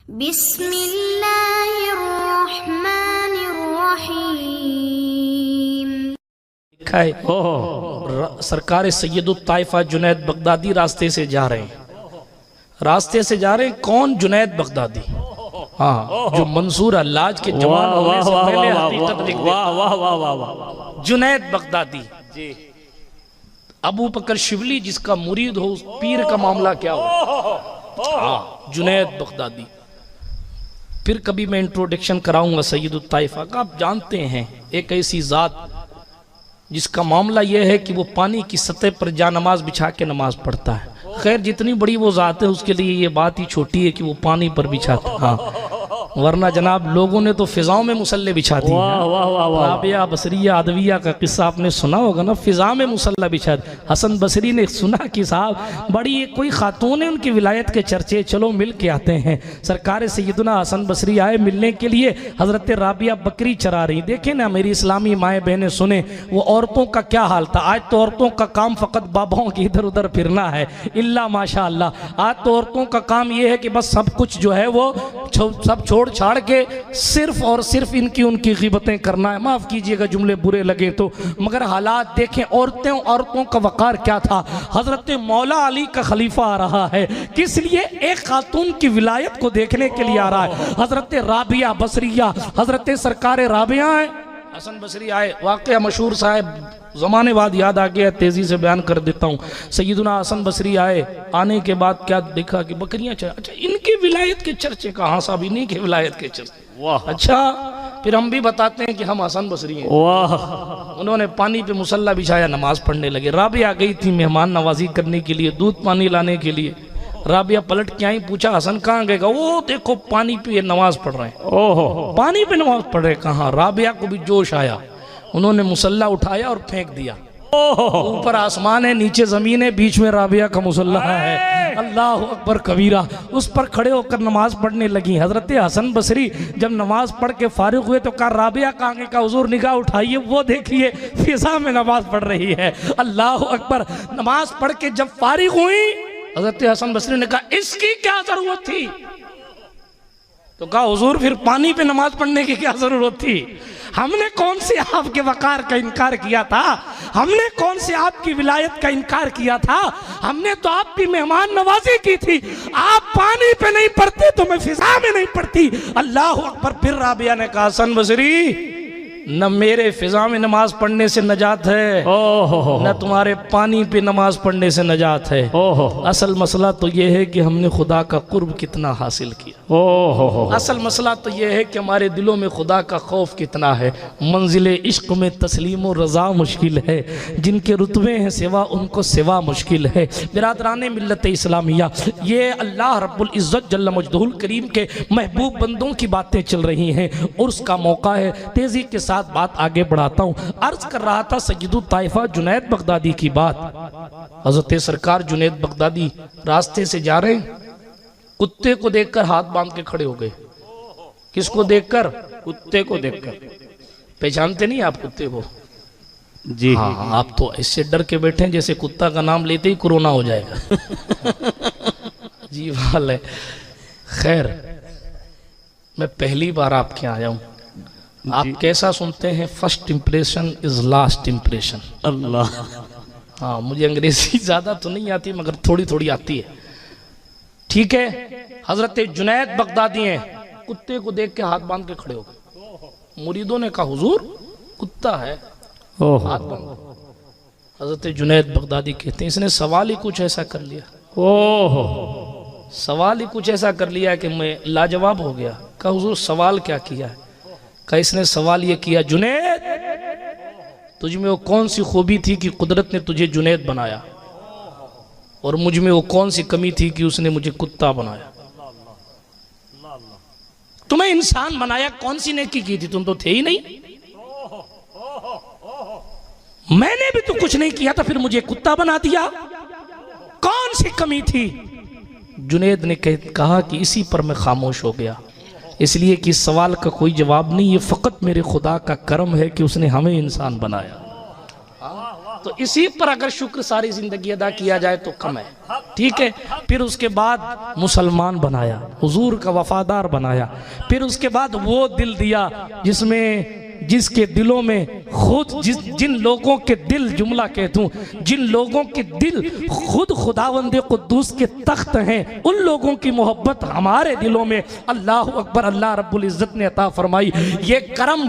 बिस्मिल्लाहिर्रहमानिर्रहीम। लिखा है सरकार सैयदुत ताइफा जुनैद बगदादी रास्ते से जा रहे हैं, रास्ते से जा रहे हैं। कौन? जुनैद बगदादी। हाँ, जो मंसूर हल्लाज के जवान होने से पहले हकीकत लिख देता। जुनैद बगदादी, अबू बकर शिवली जिसका मुरीद हो, उस पीर का मामला क्या हो? हाँ, जुनैद बगदादी। फिर कभी मैं इंट्रोडक्शन कराऊंगा सैयदुत ताइफा का। आप जानते हैं एक ऐसी जात जिसका मामला यह है कि वो पानी की सतह पर जा नमाज बिछा के नमाज पढ़ता है। खैर, जितनी बड़ी वो जात है उसके लिए ये बात ही छोटी है कि वो पानी पर बिछाता। हाँ, वरना जनाब लोगों ने तो फिजाओं में मुसल्ले बिछा दिए। राबिया बसरिया अदविया का किस्सा आपने सुना होगा ना, फिजा में मुसल्ला बिछा। हसन बसरी ने सुना कि साहब बड़ी एक कोई खातून है, उनकी विलायत के चर्चे, चलो मिल के आते हैं। सरकार सैयदना हसन बसरी आए मिलने के लिए। हजरत राबिया बकरी चरा रही। देखे ना मेरी इस्लामी माएँ बहनें, सुने वो औरतों का क्या हाल था। आज तो औरतों का काम फ़कत बाबाओं की इधर उधर फिरना है, इल्ला माशा अल्लाह। आज तो औरतों का काम ये है कि बस सब कुछ जो है वो सब छोड़ छाड़ के सिर्फ और सिर्फ इनकी उनकी ग़ीबतें करना है। माफ़ कीजिएगा जुमले बुरे लगे तो, मगर हालात देखें। औरतों का वक़ार क्या था। हज़रत मौला अली का खलीफा आ रहा है, किस लिए? एक खातून की विलायत को देखने के लिए आ रहा है। हज़रत राबिया बसरिया, हज़रत सरकार राबिया है, हसन बसरी आए। वाक़या मशहूर साहब, ज़माने बाद याद आ गया, तेज़ी से बयान कर देता हूँ। सैयदना हसन बसरी आए, आने के बाद क्या देखा कि बकरियाँ चढ़ा। अच्छा, इनकी विलायत के चर्चे कहाँ साहब? इन्हीं के विलायत के चर्चे। वाह, अच्छा, फिर हम भी बताते हैं कि हम हसन बसरी हैं। वाह, उन्होंने पानी पे मुसल्ला बिछाया, नमाज पढ़ने लगे। राबिया गई थी मेहमान नवाजी करने के लिए, दूध पानी लाने के लिए। राबिया पलट के आई, पूछा हसन कहाँ गएगा? वो देखो पानी पे नमाज पढ़ रहे हैं। ओहो, पानी पे नमाज पढ़ रहे कहाँ? राबिया को भी जोश आया, उन्होंने मुसल्ला उठाया और फेंक दिया। ऊपर आसमान है, नीचे जमीन है, बीच में राबिया का मुसल्ला है। अल्लाह अकबर कबीरा। उस पर खड़े होकर नमाज पढ़ने लगी। हजरत हसन बसरी जब नमाज पढ़ के फारिग हुए तो कहा राबिया कहाँ गए? का हुजूर निगाह उठाइए, वो देखिए फिजा में नमाज पढ़ रही है। अल्लाह अकबर। नमाज पढ़ के जब फारिग हुई, हजरत हसन बसरी ने कहा इसकी क्या जरूरत थी? तो कहा हुजूर फिर पानी पे नमाज पढ़ने की क्या जरूरत थी? हमने कौन से आपके वकार का इनकार किया था? हमने कौन से आपकी विलायत का इनकार किया था? हमने तो आपकी मेहमान नवाजी की थी। आप पानी पे नहीं पढ़ते तो मैं फिजा में नहीं पढ़ती। अल्लाह अकबर। फिर राबिया ने कहा हसन बसरी, न मेरे फिजा में नमाज पढ़ने से नजात है, न तुम्हारे पानी पे नमाज पढ़ने से नजात है। असल मसला तो यह है कि हमने खुदा का कुर्ब कितना हासिल किया। असल मसला तो यह है कि हमारे दिलों में खुदा का खौफ कितना है। मंजिल इश्क में तस्लीम और रज़ा मुश्किल है, जिनके रुतबे हैं सिवा उनको सिवा मुश्किल है। बिरादराने मिल्लत इस्लामिया, ये अल्लाह रब्बुल इज़्ज़त जल्ल मजदहुल करीम के महबूब बंदों की बातें चल रही हैं और उसका मौका है। तेज़ी के साथ बात आगे बढ़ाता हूँ। अर्ज कर रहा था सैयदुत ताइफा जुनैद बगदादी की बात। हज़रत सरकार जुनैद बगदादी रास्ते से जा रहे हैं, कुत्ते को देखकर हाथ बांध के खड़े हो गए। किसको देखकर? कुत्ते को देखकर। पहचानते नहीं आप कुत्ते को? जी हाँ, आप तो ऐसे डर के बैठे हैं जैसे कुत्ता का नाम लेते ही कोरोना हो जाएगा। जी वाल है। खैर, मैं पहली बार आपके आया हूँ। आप कैसा सुनते हैं? First impression is last impression. अल्लाह। हाँ, मुझे अंग्रेजी ज़्यादा तो नहीं आती मगर थोड़ी थोड़ी आती है। ठीक है, हजरत जुनैद बगदादी हैं, कुत्ते को देख के हाथ बांध के खड़े हो गए। मुरीदों ने कहा हुजूर कुत्ता है, हाथ बांध। हजरत जुनैद बगदादी कहते हैं इसने सवाल ही कुछ ऐसा कर लिया। ओहो, सवाल ही कुछ ऐसा कर लिया कि मैं लाजवाब हो गया। कहा हुजूर सवाल क्या किया है? कहा इसने सवाल ये किया, जुनैद तुझ में वो कौन सी खूबी थी कि कुदरत ने तुझे जुनैद बनाया, और मुझ में वो कौन सी कमी थी कि उसने मुझे कुत्ता बनाया। तुम्हें इंसान बनाया, कौन सी नेकी की थी? तुम तो थे ही नहीं। मैंने भी तो कुछ नहीं किया था, फिर मुझे कुत्ता बना दिया। कौन सी कमी थी? जुनैद ने कहा कि इसी पर मैं खामोश हो गया, इसलिए कि इस सवाल का कोई जवाब नहीं। ये फ़कत मेरे खुदा का करम है कि उसने हमें इंसान बनाया। तो इसी पर अगर शुक्र सारी जिंदगी अदा किया जाए तो कम है। ठीक है। फिर उसके बाद मुसलमान बनाया, हुजूर का वफादार बनाया। फिर उसके बाद वो दिल दिया जिसके दिलों में खुद जिन लोगों के दिल, जुमला कह दूं, जिन लोगों के दिल खुद खुदावंद कुद्दूस के तख्त हैं, उन लोगों की मोहब्बत हमारे दिलों में अल्लाह अकबर अल्लाह रब्बुल इज्जत ने अता फरमाई। ये करम